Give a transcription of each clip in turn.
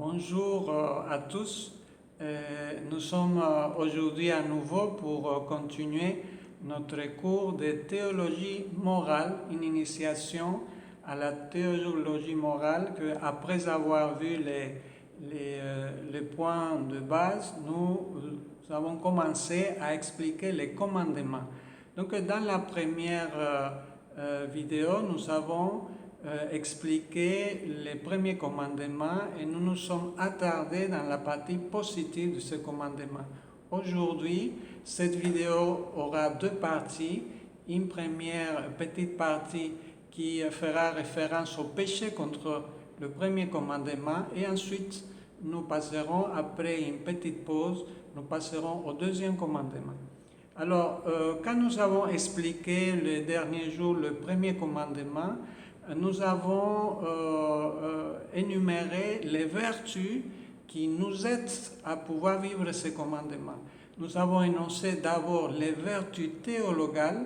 Bonjour à tous. Nous sommes aujourd'hui à nouveau pour continuer notre cours de théologie morale, une initiation à la théologie morale que, après avoir vu les points de base, nous avons commencé à expliquer les commandements. Donc dans la première vidéo, nous avons expliqué les premiers commandements et nous nous sommes attardés dans la partie positive de ce commandement. Aujourd'hui, cette vidéo aura deux parties. Une première petite partie qui fera référence au péché contre le premier commandement et ensuite nous passerons, après une petite pause, nous passerons au deuxième commandement. Alors, quand nous avons expliqué le dernier jour le premier commandement, nous avons énuméré les vertus qui nous aident à pouvoir vivre ces commandements. Nous avons énoncé d'abord les vertus théologales,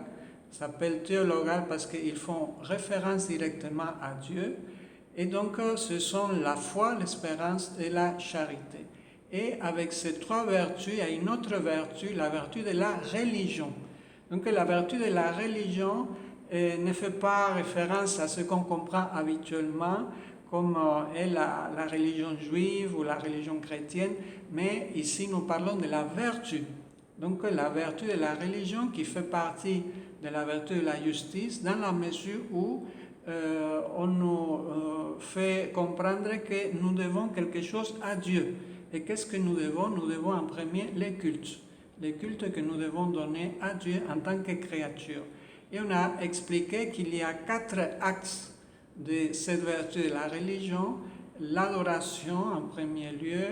ça s'appelle théologales parce qu'ils font référence directement à Dieu, et donc ce sont la foi, l'espérance et la charité. Et avec ces trois vertus, il y a une autre vertu, la vertu de la religion. Donc la vertu de la religion ne fait pas référence à ce qu'on comprend habituellement comme est la religion juive ou la religion chrétienne, mais ici nous parlons de la vertu. Donc la vertu de la religion qui fait partie de la vertu de la justice dans la mesure où on nous fait comprendre que nous devons quelque chose à Dieu. Et qu'est-ce que nous devons? Nous devons en premier les cultes que nous devons donner à Dieu en tant que créature. Et on a expliqué qu'il y a 4 axes de cette vertu de la religion: l'adoration en premier lieu,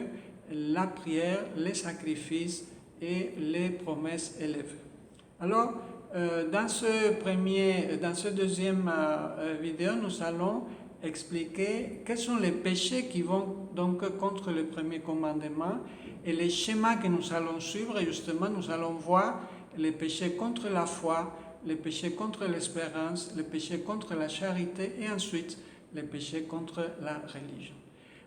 la prière, les sacrifices et les promesses et les vœux. Alors, dans ce deuxième vidéo, nous allons expliquer quels sont les péchés qui vont donc contre le premier commandement et les schémas que nous allons suivre. Et justement, nous allons voir les péchés contre la foi, les péchés contre l'espérance, les péchés contre la charité et ensuite les péchés contre la religion.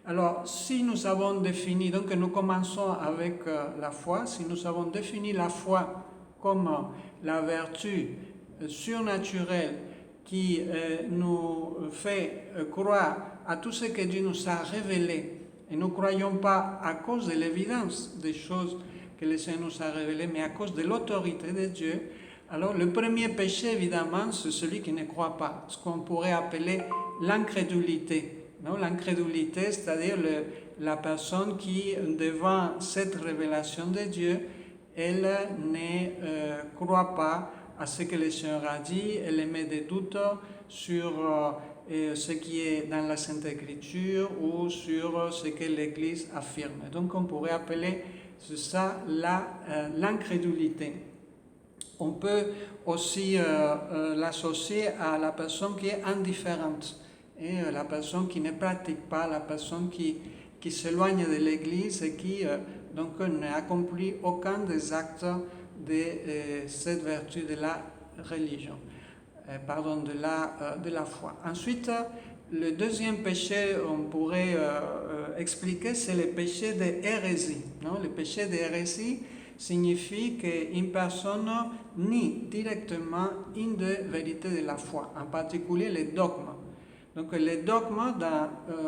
Alors, si nous avons défini, donc nous commençons avec la foi, si nous avons défini la foi comme la vertu surnaturelle qui nous fait croire à tout ce que Dieu nous a révélé, et nous ne croyons pas à cause de l'évidence des choses que le Seigneur nous a révélées, mais à cause de l'autorité de Dieu. Alors le premier péché, évidemment, c'est celui qui ne croit pas, ce qu'on pourrait appeler l'incrédulité. L'incrédulité, c'est-à-dire la personne qui, devant cette révélation de Dieu, elle ne croit pas à ce que le Seigneur a dit, elle émet des doutes sur ce qui est dans la Sainte Écriture ou sur ce que l'Église affirme. Donc on pourrait appeler ça l'incrédulité. On peut aussi l'associer à la personne qui est indifférente, et la personne qui ne pratique pas, la personne qui s'éloigne de l'Église et qui donc n'accomplit aucun des actes de cette vertu de la religion, de la foi. Ensuite, le deuxième péché, on pourrait expliquer, c'est le péché de hérésie. Le péché de hérésie signifie qu'une personne nie directement une des vérités de la foi, en particulier les dogmes. Donc les dogmes,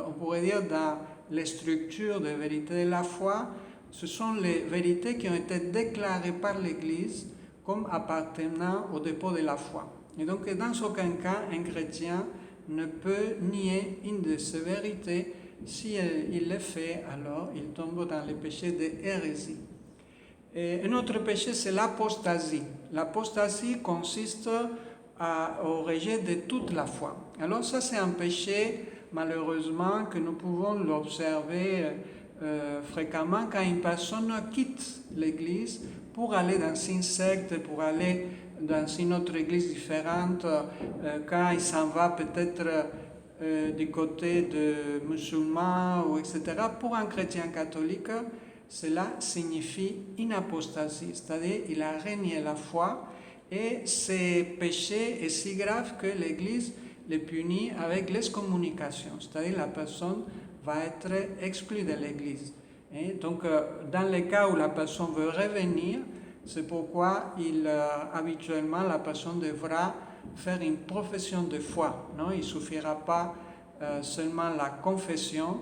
on pourrait dire dans les structures de vérité de la foi, ce sont les vérités qui ont été déclarées par l'Église comme appartenant au dépôt de la foi. Et donc dans aucun cas, un chrétien ne peut nier une de ces vérités. Si il le fait, alors il tombe dans le péché de hérésie. Et un autre péché, c'est l'apostasie. L'apostasie consiste au rejet de toute la foi. Alors ça, c'est un péché, malheureusement, que nous pouvons l'observer fréquemment quand une personne quitte l'Église pour aller dans une secte, pour aller dans une autre église différente, quand il s'en va peut-être du côté de musulmans, ou etc. Pour un chrétien catholique, cela signifie une apostasie, c'est-à-dire il a renié la foi, et ce péché est si grave que l'Église le punit avec l'excommunication, c'est-à-dire la personne va être exclu de l'Église. Donc, dans les cas où la personne veut revenir, c'est pourquoi habituellement la personne devra faire une profession de foi. Non? Il ne suffira pas seulement la confession,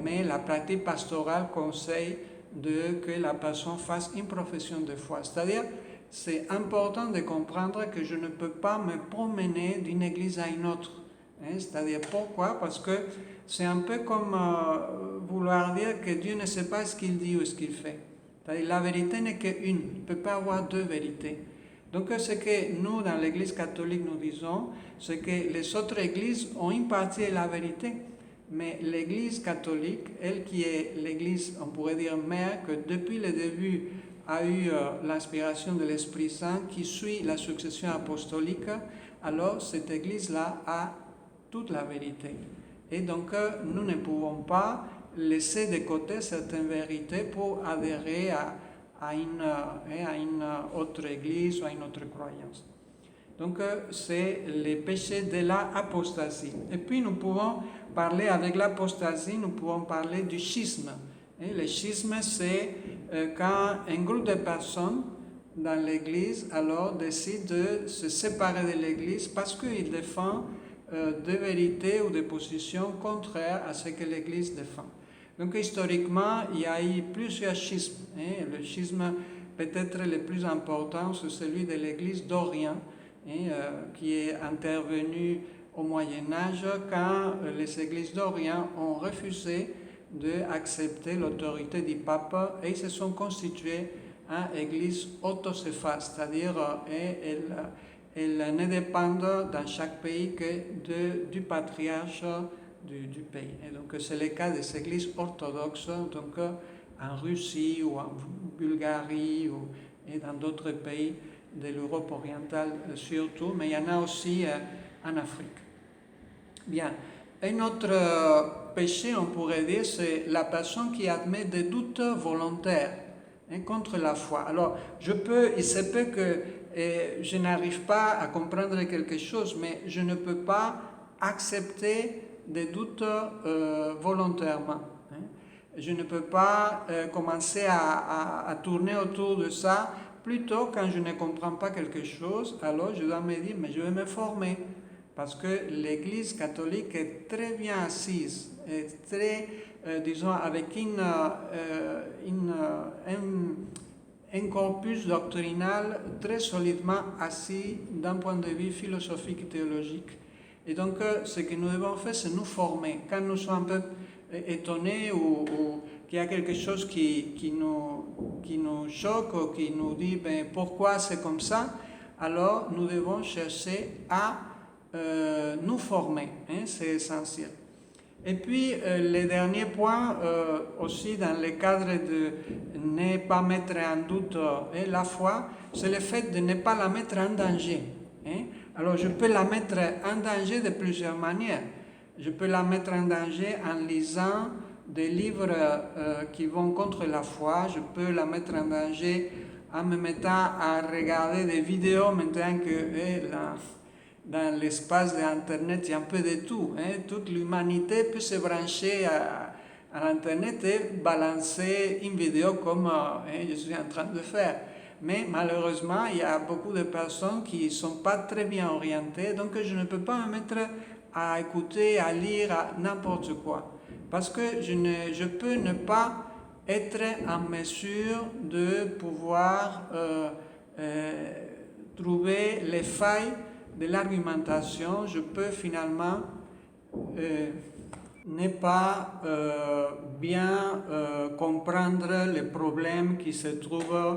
mais la pratique pastorale conseille que la personne fasse une profession de foi. C'est-à-dire, c'est important de comprendre que je ne peux pas me promener d'une église à une autre. C'est-à-dire, pourquoi? Parce que c'est un peu comme vouloir dire que Dieu ne sait pas ce qu'il dit ou ce qu'il fait. C'est-à-dire, la vérité n'est qu'une. Il ne peut pas avoir deux vérités. Donc, ce que nous, dans l'Église catholique, nous disons, c'est que les autres églises ont une partie de la vérité. Mais l'Église catholique, elle qui est l'Église, on pourrait dire mère, que depuis le début a eu l'inspiration de l'Esprit Saint, qui suit la succession apostolique, alors cette Église-là a toute la vérité. Et donc, nous ne pouvons pas laisser de côté certaines vérités pour adhérer à une autre Église ou à une autre croyance. Donc, c'est les péchés de l'apostasie. Et puis, nous pouvons parler, avec l'apostasie, nous pouvons parler du schisme. Et le schisme, c'est quand un groupe de personnes dans l'Église, alors, décide de se séparer de l'Église parce qu'il défend des vérités ou des positions contraires à ce que l'Église défend. Donc, historiquement, il y a eu plusieurs schismes. Le schisme, peut-être le plus important, c'est celui de l'Église d'Orient, qui est intervenu au Moyen-Âge quand les églises d'Orient ont refusé d'accepter l'autorité du pape et ils se sont constituées en églises autocéphales, c'est-à-dire elles ne dépendent dans chaque pays que du patriarche du pays. Et donc c'est le cas des églises orthodoxes, donc en Russie ou en Bulgarie et dans d'autres pays de l'Europe orientale surtout, mais il y en a aussi en Afrique. Bien, un autre péché, on pourrait dire, c'est la personne qui admet des doutes volontaires contre la foi. Alors, il se peut que je n'arrive pas à comprendre quelque chose, mais je ne peux pas accepter des doutes volontairement. Je ne peux pas commencer à tourner autour de ça. Plutôt, quand je ne comprends pas quelque chose, alors je dois me dire, mais je vais me former. Parce que l'Église catholique est très bien assise, est très, disons, avec un corpus doctrinal très solidement assis d'un point de vue philosophique et théologique. Et donc, ce que nous devons faire, c'est nous former. Quand nous sommes un peu étonnés ou qu'il y a quelque chose qui nous choque ou qui nous dit ben, pourquoi c'est comme ça, alors nous devons chercher à nous former, c'est essentiel. Et puis le dernier point, aussi dans le cadre de ne pas mettre en doute la foi, c'est le fait de ne pas la mettre en danger. Alors je peux la mettre en danger de plusieurs manières. Je peux la mettre en danger en lisant des livres qui vont contre la foi. Je peux la mettre en danger en me mettant à regarder des vidéos maintenant que dans l'espace d'Internet, il y a un peu de tout. Toute l'humanité peut se brancher à l'Internet et balancer une vidéo comme je suis en train de faire. Mais malheureusement, il y a beaucoup de personnes qui ne sont pas très bien orientées, donc je ne peux pas me mettre à écouter, à lire n'importe quoi. Parce que je peux ne pas être en mesure de pouvoir trouver les failles de l'argumentation. Je peux finalement ne pas bien comprendre les problèmes qui se trouvent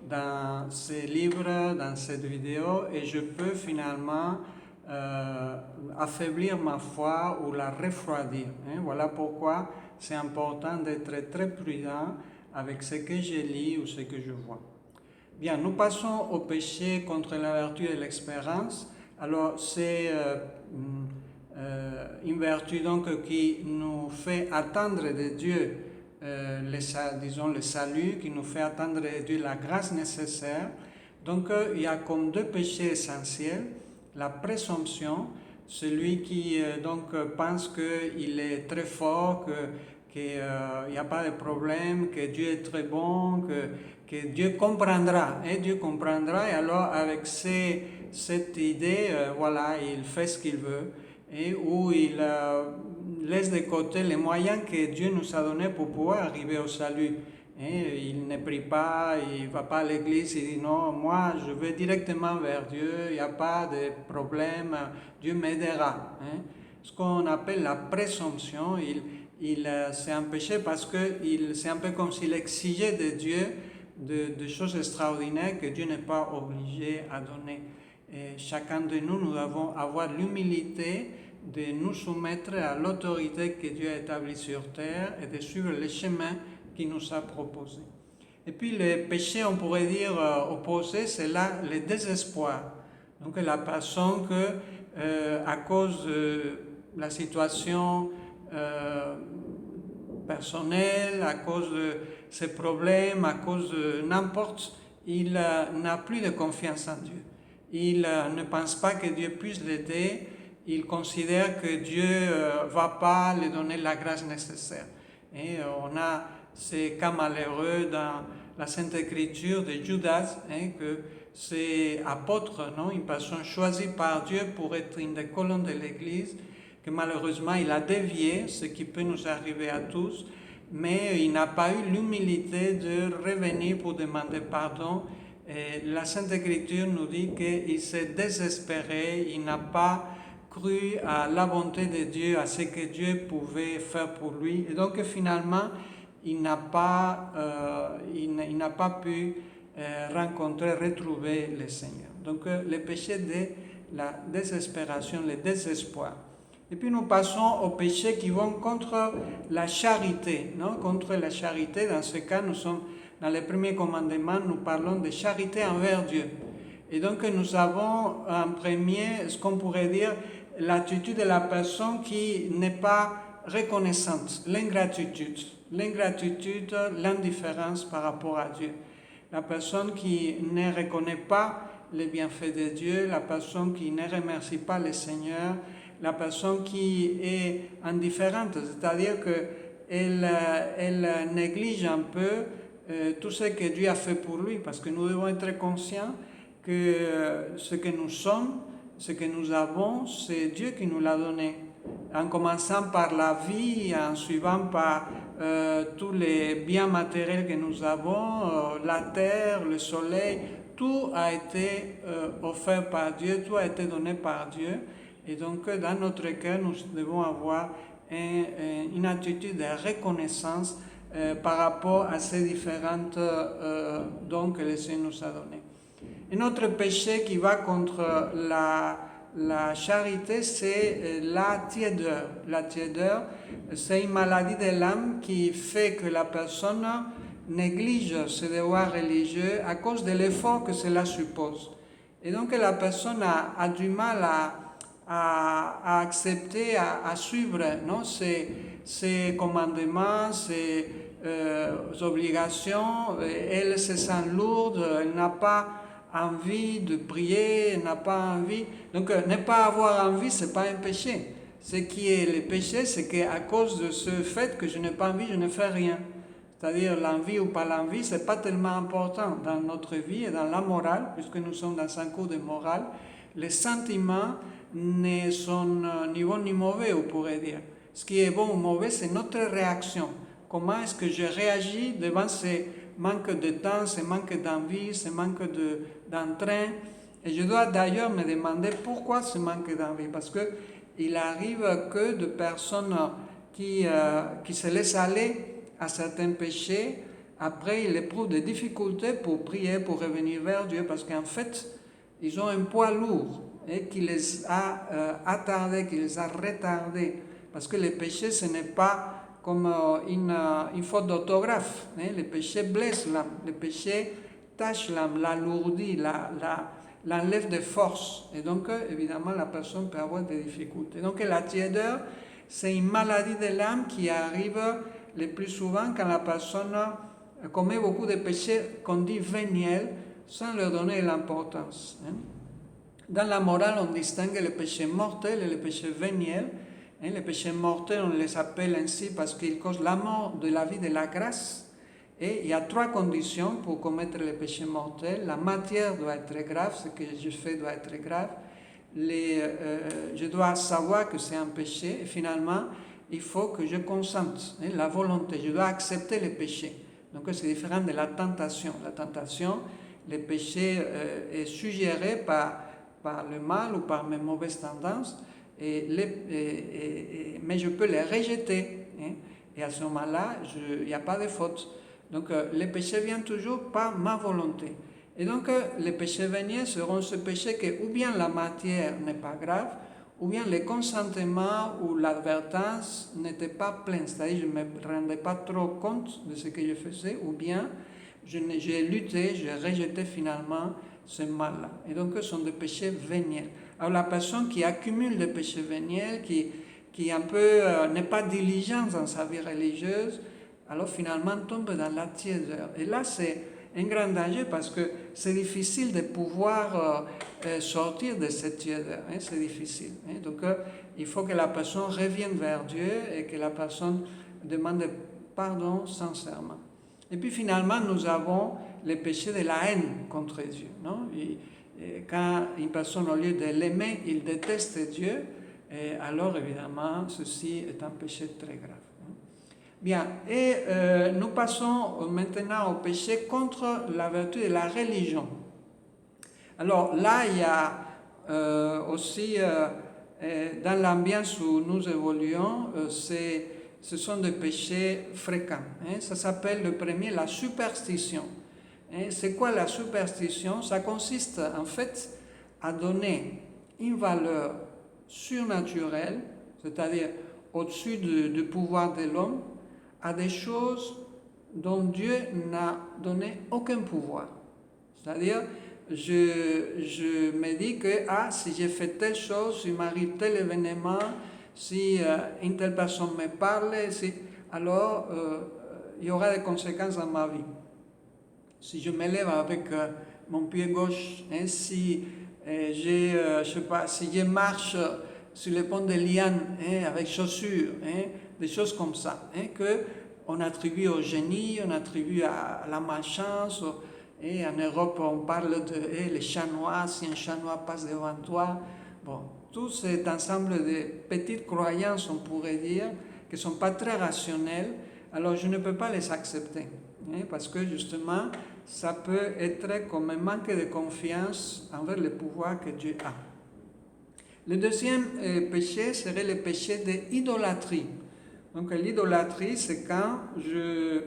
dans ces livres, dans cette vidéo, et je peux finalement affaiblir ma foi ou la refroidir. Voilà pourquoi c'est important d'être très prudent avec ce que je lis ou ce que je vois. Bien, nous passons au péché contre la vertu de l'expérience. Alors, c'est une vertu donc qui nous fait attendre de Dieu le salut, qui nous fait attendre de Dieu la grâce nécessaire. Donc, il y a comme deux péchés essentiels. La présomption, celui qui pense qu'il est très fort, qu'il n'y a pas de problème, que Dieu est très bon, que Dieu comprendra. Et Dieu comprendra, et alors avec cette idée, voilà, il fait ce qu'il veut, et où il laisse de côté les moyens que Dieu nous a donnés pour pouvoir arriver au salut. Et il ne prie pas, il ne va pas à l'église, il dit non, moi je vais directement vers Dieu, il n'y a pas de problème, Dieu m'aidera. Ce qu'on appelle la présomption, c'est un péché parce que c'est un peu comme s'il exigeait de Dieu de choses extraordinaires que Dieu n'est pas obligé à donner. Et chacun de nous, nous devons avoir l'humilité de nous soumettre à l'autorité que Dieu a établie sur terre et de suivre le chemin qu'il nous a proposé. Et puis le péché, on pourrait dire opposé, c'est là le désespoir. Donc la personne que, à cause de la situation personnelle, à cause de ses problèmes, à cause de n'importe, il n'a plus de confiance en Dieu. Il ne pense pas que Dieu puisse l'aider. Il considère que Dieu ne va pas lui donner la grâce nécessaire. Et on a ces cas malheureux dans la Sainte Écriture de Judas, que c'est apôtre, une personne choisie par Dieu pour être une des colonnes de l'Église, que malheureusement il a dévié, ce qui peut nous arriver à tous, mais il n'a pas eu l'humilité de revenir pour demander pardon. Et la Sainte Écriture nous dit qu'il s'est désespéré, il n'a pas cru à la bonté de Dieu, à ce que Dieu pouvait faire pour lui. Et donc finalement, il n'a pas pu retrouver le Seigneur. Donc le péché de la désespération, le désespoir. Et puis nous passons aux péchés qui vont contre la charité. Contre la charité, dans ce cas, nous sommes dans le premier commandement, nous parlons de charité envers Dieu. Et donc nous avons en premier, ce qu'on pourrait dire, l'attitude de la personne qui n'est pas reconnaissante, l'ingratitude, l'indifférence par rapport à Dieu. La personne qui ne reconnaît pas les bienfaits de Dieu, la personne qui ne remercie pas le Seigneur, la personne qui est indifférente, c'est-à-dire qu'elle néglige un peu tout ce que Dieu a fait pour lui, parce que nous devons être conscients que ce que nous sommes, ce que nous avons, c'est Dieu qui nous l'a donné. En commençant par la vie, en suivant par tous les biens matériels que nous avons, la terre, le soleil, tout a été offert par Dieu, tout a été donné par Dieu. Et donc, dans notre cœur, nous devons avoir une attitude de reconnaissance par rapport à ces différentes dons que le Seigneur nous a donnés. Un autre péché qui va contre la charité, c'est la tiédeur. La tiédeur, c'est une maladie de l'âme qui fait que la personne néglige ses devoirs religieux à cause de l'effort que cela suppose. Et donc la personne a du mal à accepter, à suivre ses commandements, ses obligations. Elle se sent lourde, elle n'a pas envie de prier, elle n'a pas envie. Donc ne pas avoir envie, ce n'est pas un péché. Ce qui est le péché, c'est qu'à cause de ce fait que je n'ai pas envie, je ne fais rien. C'est-à-dire l'envie ou pas l'envie, ce n'est pas tellement important dans notre vie et dans la morale, puisque nous sommes dans un cours de morale. Les sentiments ne sont ni bons ni mauvais, on pourrait dire. Ce qui est bon ou mauvais, c'est notre réaction. Comment est-ce que je réagis devant ces manques de temps, ces manques d'envie, ces manques d'entrain. Et je dois d'ailleurs me demander pourquoi ce manque d'envie. Parce qu'il arrive que de personnes qui se laissent aller à certains péchés, après ils éprouvent des difficultés pour prier, pour revenir vers Dieu, parce qu'en fait, ils ont un poids lourd qui les a attardés, qui les a retardés. Parce que le péché, ce n'est pas comme une faute d'orthographe. Le péché blesse l'âme, le péché tâche l'âme, l'alourdit, l'enlève de force. Et donc, évidemment, la personne peut avoir des difficultés. Donc, la tiédeur, c'est une maladie de l'âme qui arrive le plus souvent quand la personne commet beaucoup de péchés qu'on dit véniels, sans leur donner l'importance. Dans la morale, on distingue le péché mortel et le péché véniel. Les péchés mortels, on les appelle ainsi parce qu'ils causent la mort de la vie de la grâce. Et il y a 3 conditions pour commettre le péché mortel. La matière doit être grave, ce que je fais doit être grave. Je dois savoir que c'est un péché. Et finalement, il faut que je consente, la volonté. Je dois accepter le péché. Donc c'est différent de la tentation. La tentation, le péché est suggéré par le mal ou par mes mauvaises tendances, mais je peux les rejeter. Et à ce moment-là, il n'y a pas de faute. Donc le péché vient toujours par ma volonté. Et donc les péchés véniels seront ce péché que ou bien la matière n'est pas grave, ou bien le consentement ou l'advertence n'était pas plein, c'est-à-dire je ne me rendais pas trop compte de ce que je faisais, ou bien j'ai lutté, j'ai rejeté finalement ce mal-là. Et donc ce sont des péchés véniels. Alors la personne qui accumule des péchés véniels, qui un peu n'est pas diligente dans sa vie religieuse, alors finalement tombe dans la tiédeur. Et là c'est un grand danger parce que c'est difficile de pouvoir sortir de cette tiédeur. C'est difficile. Donc il faut que la personne revienne vers Dieu et que la personne demande pardon sincèrement. Et puis finalement, nous avons le péché de la haine contre Dieu. Non? Et quand une personne, au lieu de l'aimer, il déteste Dieu, alors évidemment, ceci est un péché très grave. Bien, et nous passons maintenant au péché contre la vertu de la religion. Alors là, il y a aussi, dans l'ambiance où nous évoluons, ce sont des péchés fréquents. Ça s'appelle le premier la superstition. C'est quoi la superstition? Ça consiste en fait à donner une valeur surnaturelle, c'est-à-dire au-dessus du pouvoir de l'homme, à des choses dont Dieu n'a donné aucun pouvoir. C'est-à-dire, je me dis que si j'ai fait telle chose, s'il m'arrive tel événement, si une telle personne me parle, alors il y aura des conséquences dans ma vie. Si je me lève avec mon pied gauche, si je marche sur les ponts de lianes avec chaussures, des choses comme ça, que on attribue au génie, on attribue à la malchance. Et en Europe, on parle de les chats noirs, si un chat noir passe devant toi. Bon, tout cet ensemble de petites croyances, on pourrait dire, qui ne sont pas très rationnelles, alors je ne peux pas les accepter. Parce que justement, ça peut être comme un manque de confiance envers le pouvoir que Dieu a. Le deuxième péché serait le péché de l'idolâtrie. Donc l'idolâtrie, c'est quand je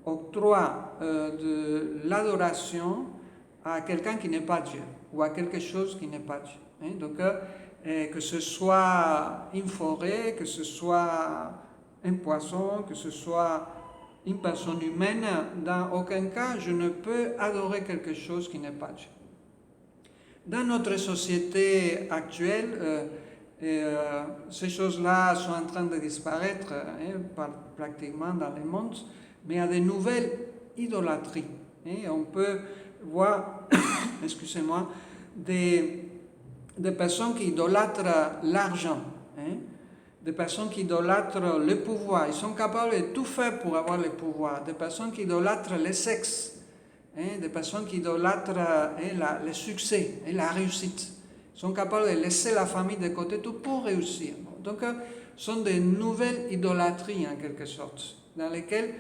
octroie de l'adoration à quelqu'un qui n'est pas Dieu, ou à quelque chose qui n'est pas Dieu. Donc que ce soit une forêt, que ce soit un poisson, que ce soit une personne humaine, dans aucun cas je ne peux adorer quelque chose qui n'est pas Dieu. Dans notre société actuelle, ces choses-là sont en train de disparaître pratiquement dans le monde, mais il y a de nouvelles idolâtries. On peut voir, excusez-moi, des personnes qui idolâtrent l'argent, des personnes qui idolâtrent le pouvoir. Ils sont capables de tout faire pour avoir le pouvoir. Des personnes qui idolâtrent le sexe, des personnes qui idolâtrent le succès et la réussite. Ils sont capables de laisser la famille de côté tout pour réussir. Donc, ce sont des nouvelles idolâtries en quelque sorte, dans lesquelles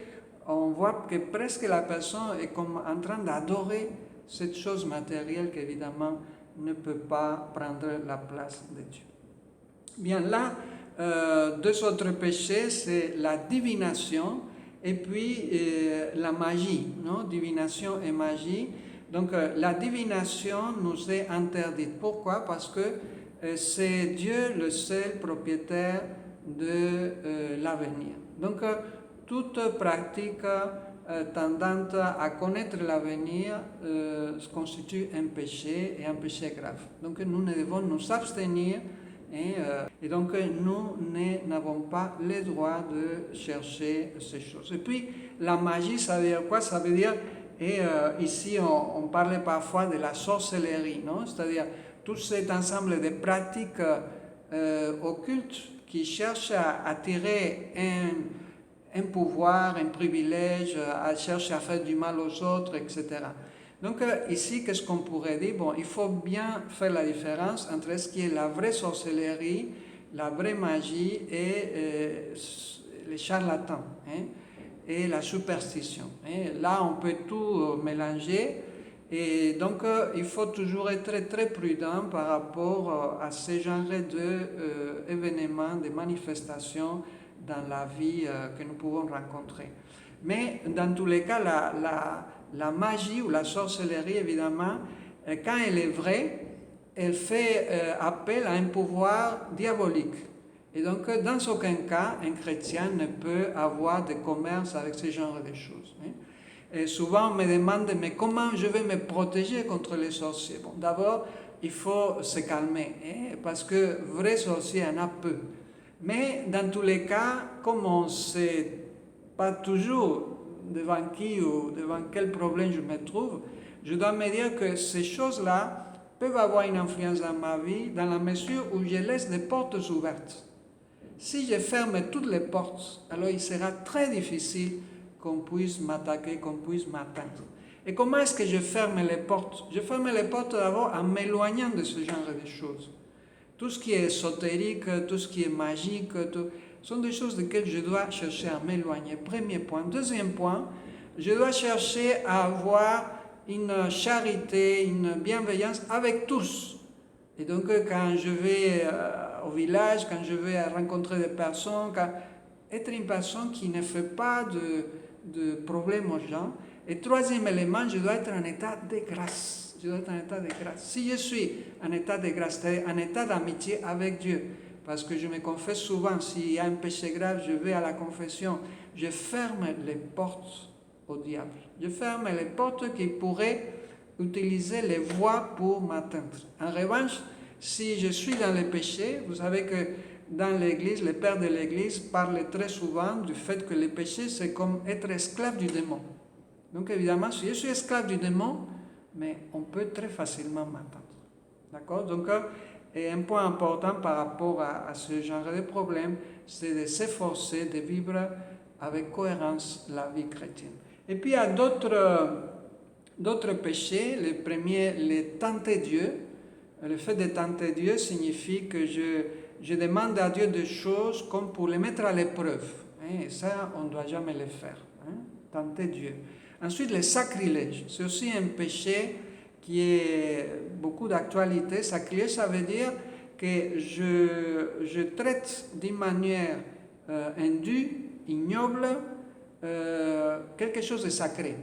on voit que presque la personne est comme en train d'adorer cette chose matérielle qui évidemment ne peut pas prendre la place de Dieu. Bien là, deux autres péchés, c'est la divination et puis la magie, non? Divination et magie. Donc la divination nous est interdite. Pourquoi? Parce que c'est Dieu le seul propriétaire de l'avenir. Donc toute pratique tendant à connaître l'avenir constitue un péché et un péché grave. Donc nous devons nous abstenir et donc nous n'avons pas le droit de chercher ces choses. Et puis la magie, ça veut dire quoi? Ça veut dire Et ici, on parlait parfois de la sorcellerie, non? C'est-à-dire tout cet ensemble de pratiques occultes qui cherchent à attirer un pouvoir, un privilège, à chercher à faire du mal aux autres, etc. Donc ici, qu'est-ce qu'on pourrait dire? Bon, il faut bien faire la différence entre ce qui est la vraie sorcellerie, la vraie magie et les charlatans, hein, et la superstition. Hein. Là, on peut tout mélanger. Et donc, il faut toujours être très, très prudent par rapport à ce genre d'événements, de manifestations dans la vie que nous pouvons rencontrer. Mais dans tous les cas, la magie ou la sorcellerie, évidemment, quand elle est vraie, elle fait appel à un pouvoir diabolique. Et donc, dans aucun cas, un chrétien ne peut avoir de commerce avec ce genre de choses. Hein. Et souvent, on me demande, mais comment je vais me protéger contre les sorciers? Bon, d'abord, il faut se calmer, hein, parce que vrais sorciers, il y en a peu. Mais dans tous les cas, comme on ne sait pas toujours devant qui ou devant quel problème je me trouve, je dois me dire que ces choses-là peuvent avoir une influence dans ma vie dans la mesure où je laisse des portes ouvertes. Si je ferme toutes les portes, alors il sera très difficile qu'on puisse m'attaquer, qu'on puisse m'atteindre. Et comment est-ce que je ferme les portes? Je ferme les portes d'abord en m'éloignant de ce genre de choses. Tout ce qui est ésotérique, tout ce qui est magique, sont des choses desquelles je dois chercher à m'éloigner. Premier point. Deuxième point, je dois chercher à avoir une charité, une bienveillance avec tous. Et donc, quand je vais au village, quand je vais rencontrer des personnes, être une personne qui ne fait pas de problème aux gens. Et troisième élément, je dois être en état de grâce. Je dois être en état de grâce. Si je suis en état de grâce, c'est-à-dire en état d'amitié avec Dieu, parce que je me confesse souvent, s'il y a un péché grave, je vais à la confession, je ferme les portes au diable. Je ferme les portes qui pourraient utiliser les voies pour m'atteindre. En revanche, si je suis dans le péché, vous savez que dans l'Église, les pères de l'Église parlent très souvent du fait que le péché, c'est comme être esclave du démon. Donc évidemment, si je suis esclave du démon, mais on peut très facilement m'atteindre. D'accord? Donc, un point important par rapport à ce genre de problème, c'est de s'efforcer de vivre avec cohérence la vie chrétienne. Et puis il y a d'autres péchés. Le premier, le tenter Dieu. Le fait de tenter Dieu signifie que je demande à Dieu des choses comme pour les mettre à l'épreuve. Hein, et ça, on ne doit jamais le faire. Hein, tenter Dieu. Ensuite, le sacrilège. C'est aussi un péché qui est beaucoup d'actualité. Sacrilège, ça veut dire que je traite d'une manière indue, ignoble, quelque chose de sacré.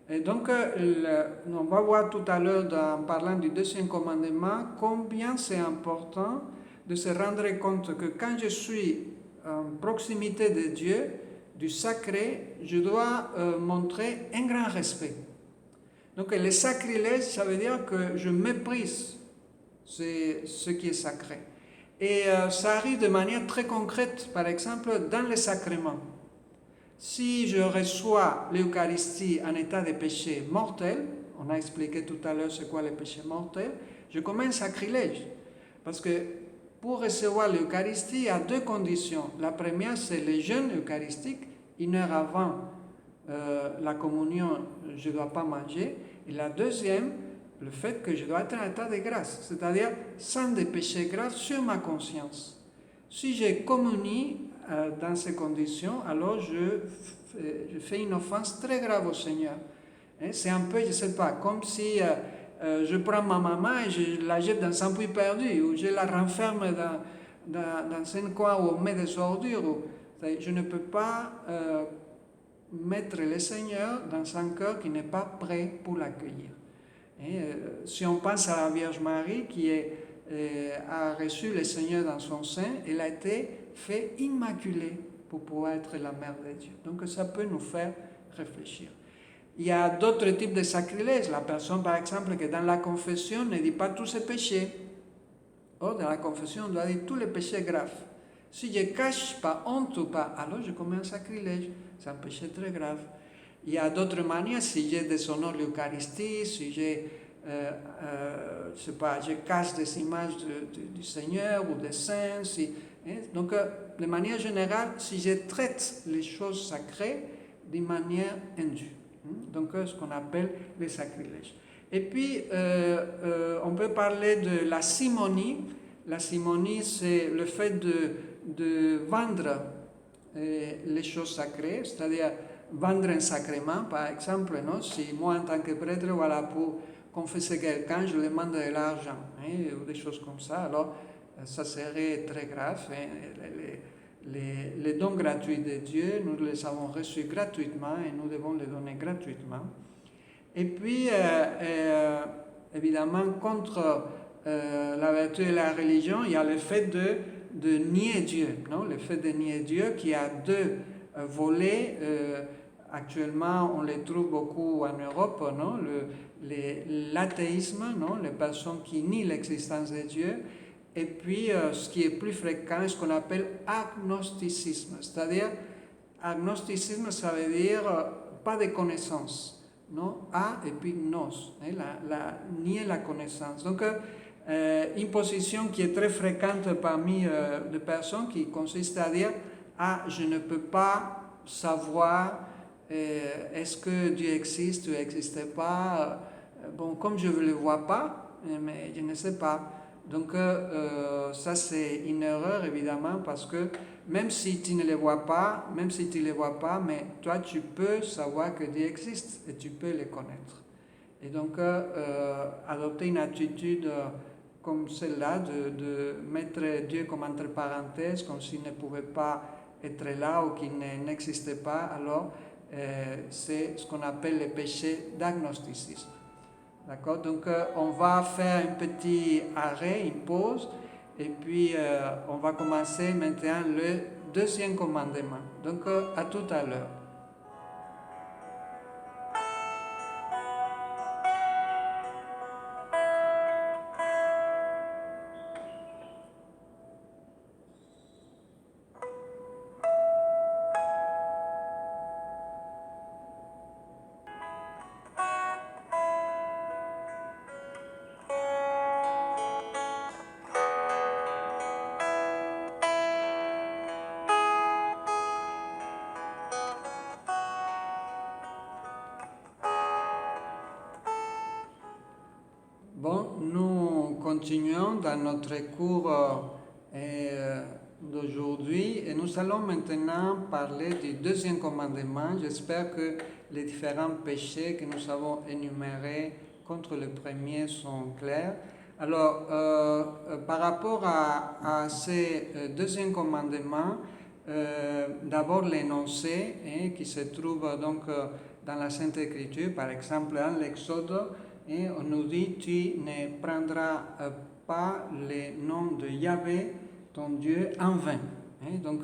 Et donc, on va voir tout à l'heure, en parlant du deuxième commandement, combien c'est important de se rendre compte que quand je suis en proximité de Dieu, du sacré, je dois montrer un grand respect. Donc, le sacrilège, ça veut dire que je méprise ce qui est sacré. Et ça arrive de manière très concrète, par exemple, dans les sacrements. Si je reçois l'Eucharistie en état de péché mortel, on a expliqué tout à l'heure c'est quoi le péché mortel, je commets un sacrilège. Parce que pour recevoir l'Eucharistie, il y a deux conditions. La première, c'est le jeûne eucharistique, 1 heure avant la communion, je ne dois pas manger. Et la deuxième, le fait que je dois être en état de grâce, c'est-à-dire sans des péchés graves sur ma conscience. Si je communie dans ces conditions, alors je fais une offense très grave au Seigneur. C'est un peu, je ne sais pas, comme si je prends ma maman et je la jette dans un puits perdu, ou je la renferme dans un coin où on met des ordures. Je ne peux pas mettre le Seigneur dans un cœur qui n'est pas prêt pour l'accueillir. Si on pense à la Vierge Marie qui a reçu le Seigneur dans son sein, elle a été faite immaculée pour pouvoir être la mère de Dieu. Donc ça peut nous faire réfléchir. Il y a d'autres types de sacrilèges. La personne, par exemple, qui dans la confession ne dit pas tous ses péchés. Or, dans la confession, on doit dire tous les péchés graves. Si je cache pas honte ou pas, alors je commets un sacrilège. C'est un péché très grave. Il y a d'autres manières, si j'ai déshonore l'Eucharistie, si j'ai, je sais pas, je casse des images du Seigneur ou des saints. Donc, de manière générale, si je traite les choses sacrées d'une manière indue. Donc, ce qu'on appelle les sacrilèges. Et puis, on peut parler de la simonie. La simonie, c'est le fait de vendre les choses sacrées, c'est-à-dire vendre un sacrement, par exemple, non? Si moi, en tant que prêtre, voilà, pour confesser quelqu'un, je lui demande de l'argent, ou des choses comme ça, alors ça serait très grave. Les dons gratuits de Dieu, nous les avons reçus gratuitement et nous devons les donner gratuitement. Et puis, évidemment, contre la vertu de la religion, il y a le fait de nier Dieu, non? Le fait de nier Dieu qui a deux volets. Actuellement, on les trouve beaucoup en Europe, non? L'athéisme, non? Les personnes qui nient l'existence de Dieu. Et puis, ce qui est plus fréquent, ce qu'on appelle agnosticisme. C'est-à-dire, agnosticisme, ça veut dire pas de connaissance. Non? A et puis gnos, nier la connaissance. Donc, une position qui est très fréquente parmi les personnes qui consiste à dire je ne peux pas savoir est-ce que Dieu existe ou n'existe pas. Bon, comme je ne le vois pas, mais je ne sais pas. Donc, ça c'est une erreur évidemment parce que même si tu ne les vois pas, mais toi tu peux savoir que Dieu existe et tu peux le connaître. Et donc, adopter une attitude comme celle-là, de mettre Dieu comme entre parenthèses, comme s'il ne pouvait pas être là ou qu'il n'existait pas, alors c'est ce qu'on appelle le péché d'agnosticisme. D'accord? Donc, on va faire un petit arrêt, une pause, et puis on va commencer maintenant le deuxième commandement. Donc, à tout à l'heure. Bon, nous continuons dans notre cours d'aujourd'hui et nous allons maintenant parler du deuxième commandement. J'espère que les différents péchés que nous avons énumérés contre le premier sont clairs. Alors, par rapport à ces deuxième commandement, d'abord l'énoncé qui se trouve donc dans la Sainte Écriture, par exemple dans l'Exode. Et on nous dit, tu ne prendras pas le nom de Yahvé, ton Dieu, en vain. Donc,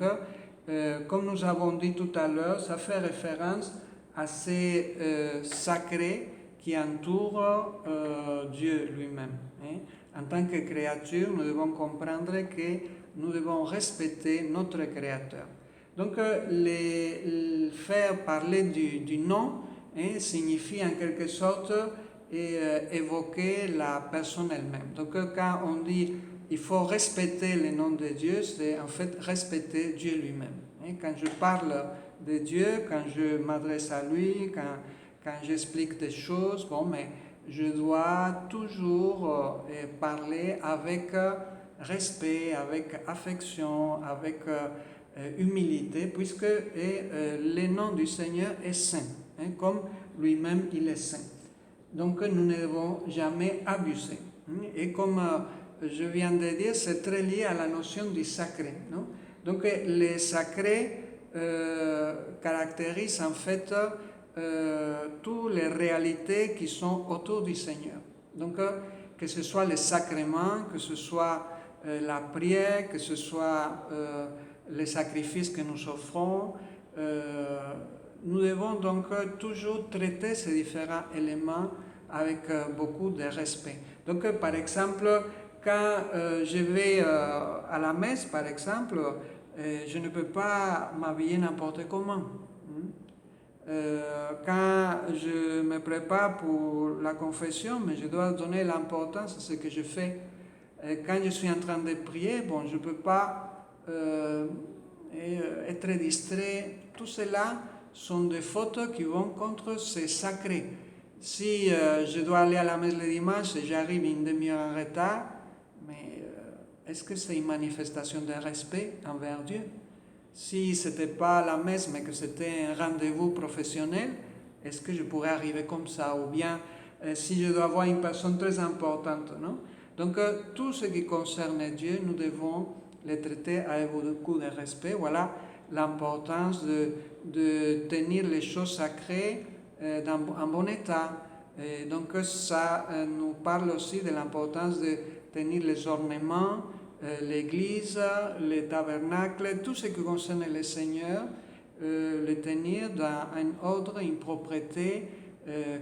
comme nous avons dit tout à l'heure, ça fait référence à ces sacrés qui entourent Dieu lui-même. En tant que créature, nous devons comprendre que nous devons respecter notre Créateur. Donc, faire parler du nom signifie en quelque sorte et évoquer la personne elle-même. Donc quand on dit il faut respecter le nom de Dieu, c'est en fait respecter Dieu lui-même. Quand je parle de Dieu, quand je m'adresse à lui, quand j'explique des choses, mais je dois toujours parler avec respect, avec affection, avec humilité, puisque le nom du Seigneur est saint, comme lui-même il est saint. Donc nous ne devons jamais abuser. Et comme je viens de dire, c'est très lié à la notion du sacré. Non? Donc les sacrés caractérisent en fait toutes les réalités qui sont autour du Seigneur. Donc que ce soit les sacrements, que ce soit la prière, que ce soit les sacrifices que nous offrons, nous devons donc toujours traiter ces différents éléments avec beaucoup de respect. Donc, par exemple, quand je vais à la messe, par exemple, je ne peux pas m'habiller n'importe comment. Quand je me prépare pour la confession, mais je dois donner l'importance à ce que je fais. Quand je suis en train de prier, bon, je ne peux pas être distrait. Tout cela sont des photos qui vont contre ce sacré. Si je dois aller à la messe le dimanche et j'arrive une demi-heure en retard, mais est-ce que c'est une manifestation de respect envers Dieu? Si ce n'était pas la messe, mais que c'était un rendez-vous professionnel, est-ce que je pourrais arriver comme ça? Ou bien si je dois voir une personne très importante, non? Donc tout ce qui concerne Dieu, nous devons le traiter avec beaucoup de respect. Voilà l'importance de tenir les choses sacrées en bon état. Et donc ça nous parle aussi de l'importance de tenir les ornements, l'église, les tabernacles, tout ce qui concerne le Seigneur, le tenir dans un ordre, une propreté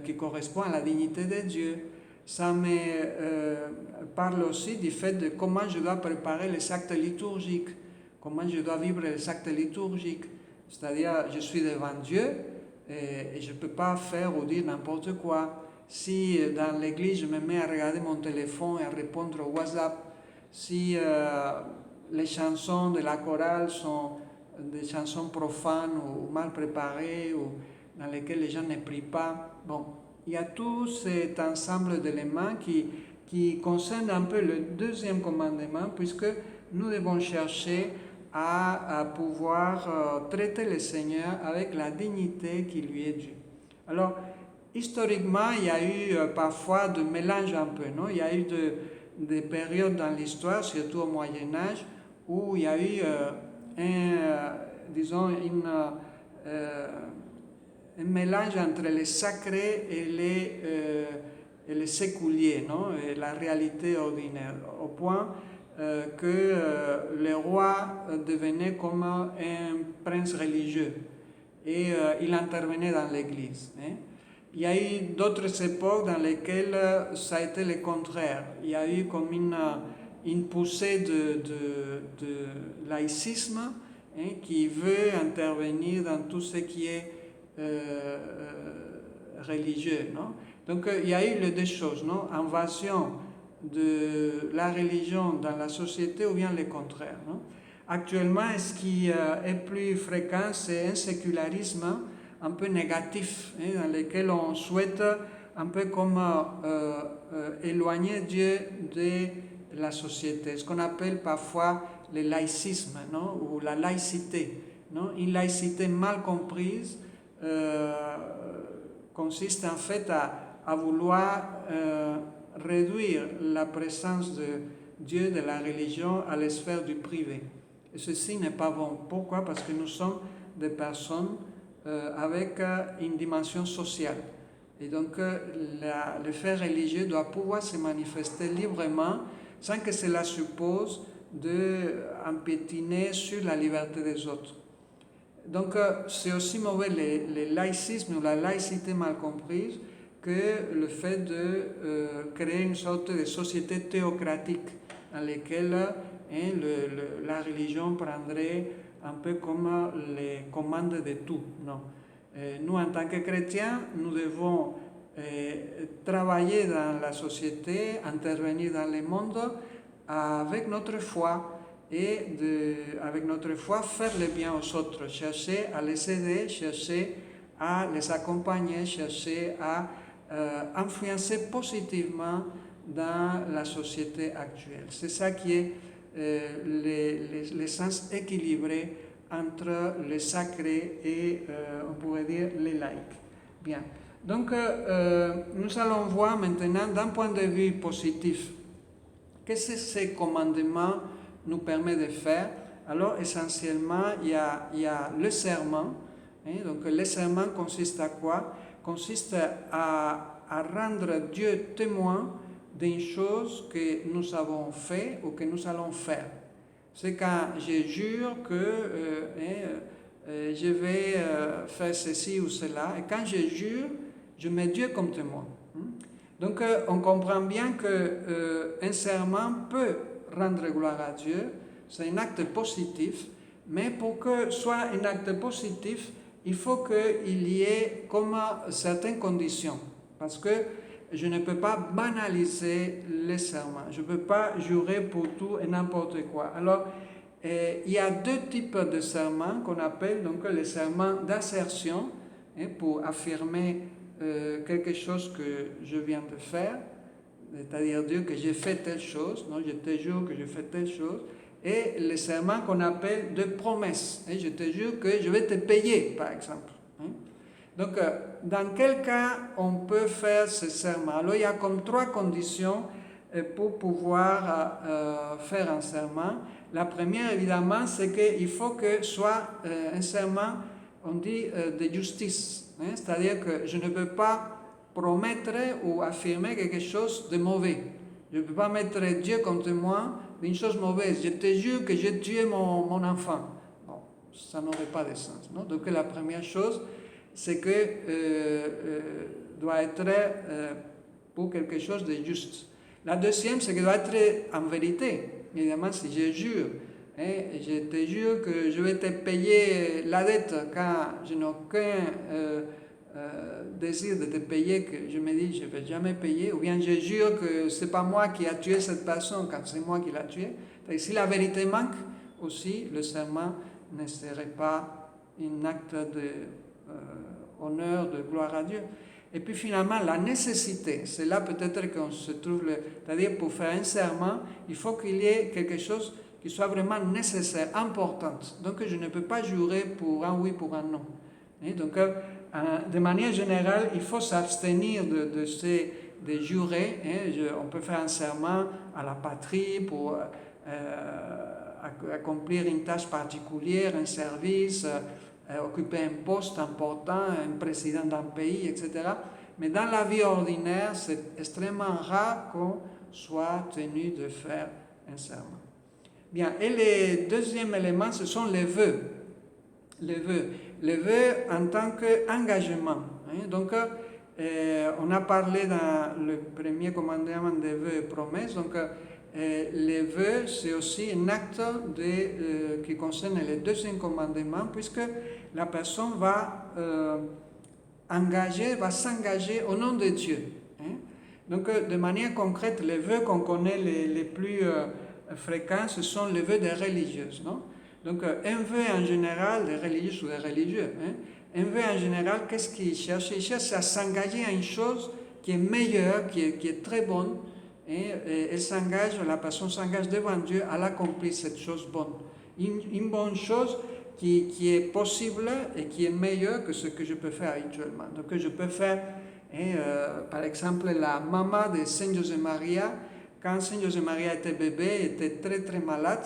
qui correspond à la dignité de Dieu. Ça me parle aussi du fait de comment je dois préparer les actes liturgiques, comment je dois vivre les actes liturgiques. C'est-à-dire, je suis devant Dieu et je ne peux pas faire ou dire n'importe quoi. Si dans l'église, je me mets à regarder mon téléphone et à répondre au WhatsApp, si les chansons de la chorale sont des chansons profanes ou mal préparées ou dans lesquelles les gens ne prient pas, bon, il y a tout cet ensemble d'éléments qui concernent un peu le deuxième commandement, puisque nous devons chercher à pouvoir traiter le Seigneur avec la dignité qui lui est due. Alors, historiquement, il y a eu parfois de mélange un peu, non? Il y a eu des périodes dans l'histoire, surtout au Moyen-Âge, où il y a eu un mélange entre le sacré et le séculier, non? Et la réalité ordinaire, au point que le roi devenait comme un prince religieux et il intervenait dans l'église. Hein? Il y a eu d'autres époques dans lesquelles ça a été le contraire. Il y a eu comme une poussée de laïcisme qui veut intervenir dans tout ce qui est religieux. Non? Donc il y a eu les deux choses, non? Invasion de la religion dans la société ou bien le contraire. Non? Actuellement, ce qui est plus fréquent, c'est un sécularisme un peu négatif, dans lequel on souhaite un peu comme éloigner Dieu de la société, ce qu'on appelle parfois le laïcisme, non? Ou la laïcité. Non? Une laïcité mal comprise consiste en fait à vouloir réduire la présence de Dieu, de la religion, à la sphère du privé. Et ceci n'est pas bon. Pourquoi? Parce que nous sommes des personnes avec une dimension sociale. Et donc, le fait religieux doit pouvoir se manifester librement sans que cela suppose d'empêtiner sur la liberté des autres. Donc, c'est aussi mauvais le laïcisme ou la laïcité mal comprise que le fait de créer une sorte de société théocratique dans laquelle la religion prendrait un peu comme les commandes de tout. Non. Nous, en tant que chrétiens, nous devons travailler dans la société, intervenir dans le monde avec notre foi et avec notre foi faire le bien aux autres, chercher à les aider, chercher à les accompagner, chercher à influencer positivement dans la société actuelle. C'est ça qui est le sens équilibré entre le sacré et, on pourrait dire, les laïcs. Bien. Donc, nous allons voir maintenant, d'un point de vue positif, qu'est-ce que ces commandements nous permettent de faire. Alors, essentiellement, il y a le serment. Donc, le serment consiste à quoi? Consiste à rendre Dieu témoin d'une chose que nous avons fait ou que nous allons faire. C'est quand je jure que je vais faire ceci ou cela. Et quand je jure, je mets Dieu comme témoin. Donc, on comprend bien qu'un serment peut rendre gloire à Dieu. C'est un acte positif. Mais pour que ce soit un acte positif, il faut qu'il y ait comme certaines conditions, parce que je ne peux pas banaliser les serments, je ne peux pas jurer pour tout et n'importe quoi. Alors, il y a deux types de serments qu'on appelle donc les serments d'assertion, pour affirmer quelque chose que je viens de faire, c'est-à-dire dire que j'ai fait telle chose, non, je te jure que je fais telle chose, et les serments qu'on appelle de promesses, je te jure que je vais te payer, par exemple. Donc, dans quel cas on peut faire ce serment? Alors, il y a comme trois conditions pour pouvoir faire un serment. La première, évidemment, c'est qu'il faut que ce soit un serment, on dit, de justice. C'est-à-dire que je ne peux pas promettre ou affirmer quelque chose de mauvais. Je ne peux pas mettre Dieu contre moi d'une chose mauvaise. Je te jure que j'ai tué mon enfant. Bon, ça n'aurait pas de sens. Non? Donc la première chose, c'est que doit être pour quelque chose de juste. La deuxième, c'est que doit être en vérité. Évidemment, si je jure, je te jure que je vais te payer la dette quand je n'ai aucun désir de te payer, que je me dis je ne vais jamais payer, ou bien je jure que ce n'est pas moi qui a tué cette personne quand c'est moi qui l'ai tué. Si la vérité manque, aussi le serment ne serait pas un acte d'honneur, de gloire à Dieu. Et puis finalement, la nécessité, c'est là peut-être qu'on se trouve, c'est-à-dire pour faire un serment, il faut qu'il y ait quelque chose qui soit vraiment nécessaire, important. Donc je ne peux pas jurer pour un oui, pour un non. Et donc, de manière générale, il faut s'abstenir de jurer. On peut faire un serment à la patrie pour accomplir une tâche particulière, un service, occuper un poste important, un président d'un pays, etc. Mais dans la vie ordinaire, c'est extrêmement rare qu'on soit tenu de faire un serment. Bien, et le deuxième élément, ce sont les vœux. Les vœux. Les vœux en tant qu'engagement. Donc, on a parlé dans le premier commandement des vœux et promesses. Donc, les vœux, c'est aussi un acte qui concerne le deuxième commandement, puisque la personne va s'engager au nom de Dieu. Donc, de manière concrète, les vœux qu'on connaît les plus fréquents, ce sont les vœux des religieuses, non? Donc, un vœu en général, des religieuses ou des religieux, un vœu en général, qu'est-ce qu'il cherche? Il cherche à s'engager à une chose qui est meilleure, qui est très bonne, et la personne s'engage devant Dieu à l'accomplir cette chose bonne. Une bonne chose qui est possible et qui est meilleure que ce que je peux faire habituellement. Donc, je peux faire, par exemple, la maman de Saint José Maria, quand Saint José Maria était bébé, était très très malade,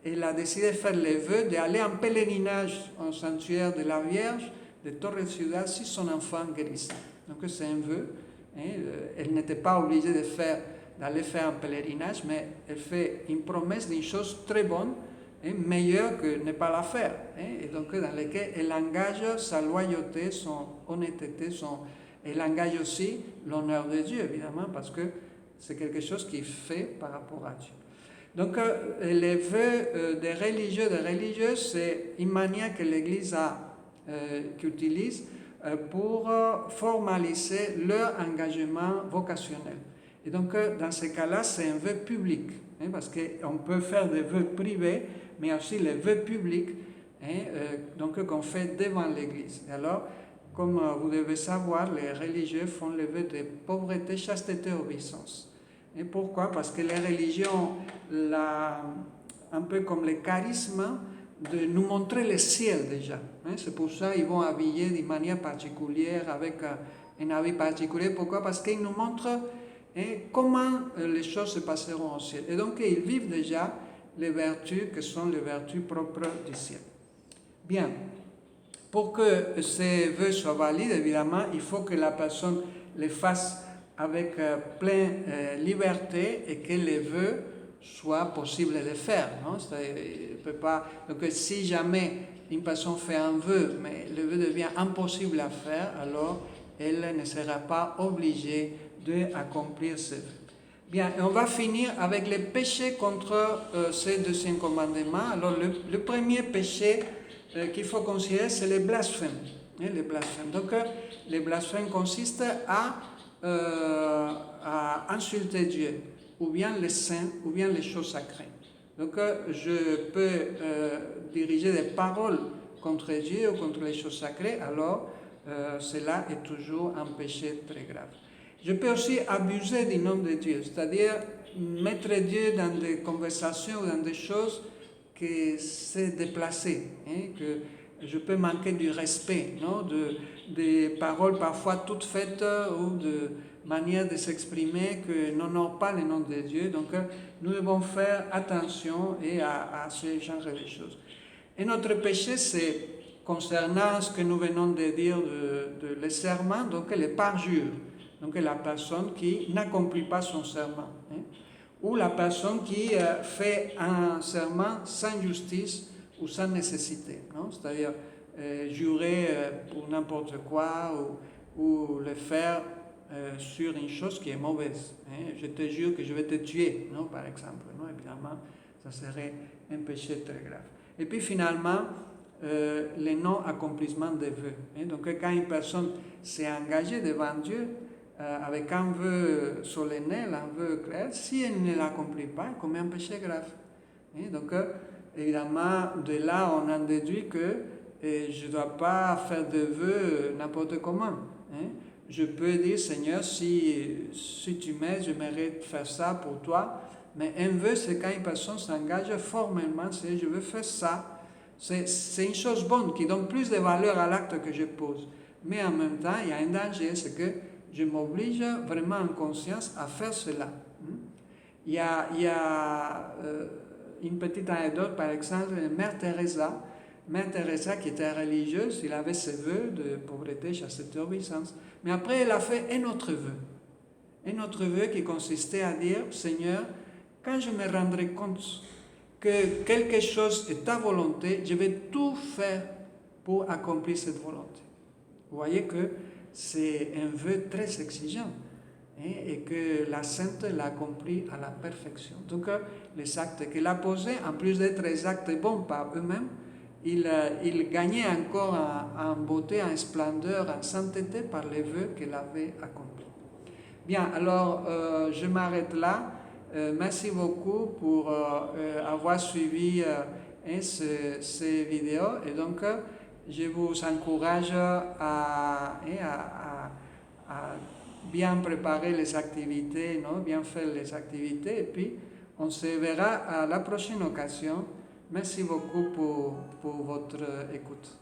elle a décidé de faire le vœu d'aller en pèlerinage au sanctuaire de la Vierge de Torre Ciudad si son enfant guérissait. Donc c'est un vœu. Elle n'était pas obligée d'aller faire un pèlerinage, mais elle fait une promesse d'une chose très bonne, meilleure que ne pas la faire. Et donc dans laquelle elle engage sa loyauté, son honnêteté, elle engage aussi l'honneur de Dieu, évidemment, parce que c'est quelque chose qui est fait par rapport à Dieu. Donc, les vœux des religieux, des religieuses, c'est une manière que l'Église utilise pour formaliser leur engagement vocationnel. Et donc, dans ce cas-là, c'est un vœu public, parce qu'on peut faire des vœux privés, mais aussi les vœux publics, donc qu'on fait devant l'Église. Et alors, comme vous devez savoir, les religieux font le vœu de pauvreté, chasteté, obéissance. Et pourquoi? Parce que les religions, un peu comme le charisme, de nous montrer le ciel déjà. C'est pour ça qu'ils vont habiller d'une manière particulière, avec un habit particulier. Pourquoi? Parce qu'ils nous montrent comment les choses se passeront au ciel. Et donc, ils vivent déjà les vertus qui sont les vertus propres du ciel. Bien. Pour que ces vœux soient valides, évidemment, il faut que la personne les fasse avec pleine liberté et que les vœux soient possibles de faire. Non? Il peut pas... Donc si jamais une personne fait un vœu, mais le vœu devient impossible à faire, alors elle ne sera pas obligée d'accomplir ce vœu. Bien, et on va finir avec les péchés contre ces deuxième commandements. Alors le premier péché qu'il faut considérer, c'est le blasphème. les blasphèmes. Donc, les blasphèmes consistent à insulter Dieu, ou bien les saints, ou bien les choses sacrées. Donc, je peux diriger des paroles contre Dieu ou contre les choses sacrées, alors cela est toujours un péché très grave. Je peux aussi abuser du nom de Dieu, c'est-à-dire mettre Dieu dans des conversations ou dans des choses que c'est déplacé, que je peux manquer du respect, non, des paroles parfois toutes faites ou de manière de s'exprimer que n'honorent pas le nom de Dieu. Donc nous devons faire attention à ce genre de choses. Et notre péché, c'est concernant ce que nous venons de dire de les serments, donc les parjures. Donc la personne qui n'accomplit pas son serment. Ou la personne qui fait un serment sans justice ou sans nécessité. C'est-à-dire jurer pour n'importe quoi ou le faire sur une chose qui est mauvaise. Je te jure que je vais te tuer, non, par exemple. Non, évidemment, ça serait un péché très grave. Et puis finalement, le non-accomplissement des vœux. Donc quand une personne s'est engagée devant Dieu avec un vœu solennel, un vœu clair, si elle ne l'accomplit pas, elle commet un péché grave. Donc évidemment, de là, on en déduit que je ne dois pas faire de vœux n'importe comment. Je peux dire, Seigneur, si tu m'aides, je mérite de faire ça pour toi. Mais un vœu, c'est quand une personne s'engage formellement, c'est je veux faire ça. C'est une chose bonne qui donne plus de valeur à l'acte que je pose. Mais en même temps, il y a un danger, c'est que je m'oblige vraiment en conscience à faire cela. Il y a une petite anecdote, par exemple, de Mère Teresa. Mère Teresa, qui était religieuse, il avait ses vœux de pauvreté, chasteté, obéissance. Mais après, elle a fait un autre vœu. Un autre vœu qui consistait à dire, Seigneur, quand je me rendrai compte que quelque chose est ta volonté, je vais tout faire pour accomplir cette volonté. Vous voyez que c'est un vœu très exigeant et que la sainte l'a accompli à la perfection. Donc les actes qu'elle a posés, en plus d'être des actes bons par eux-mêmes, ils gagnaient encore en beauté, en splendeur, en sainteté par les vœux qu'elle avait accomplis. Bien, alors je m'arrête là. Merci beaucoup pour avoir suivi ces vidéos et donc je vous encourage à bien préparer les activités, non? Bien faire les activités et puis on se verra à la prochaine occasion. Merci beaucoup pour votre écoute.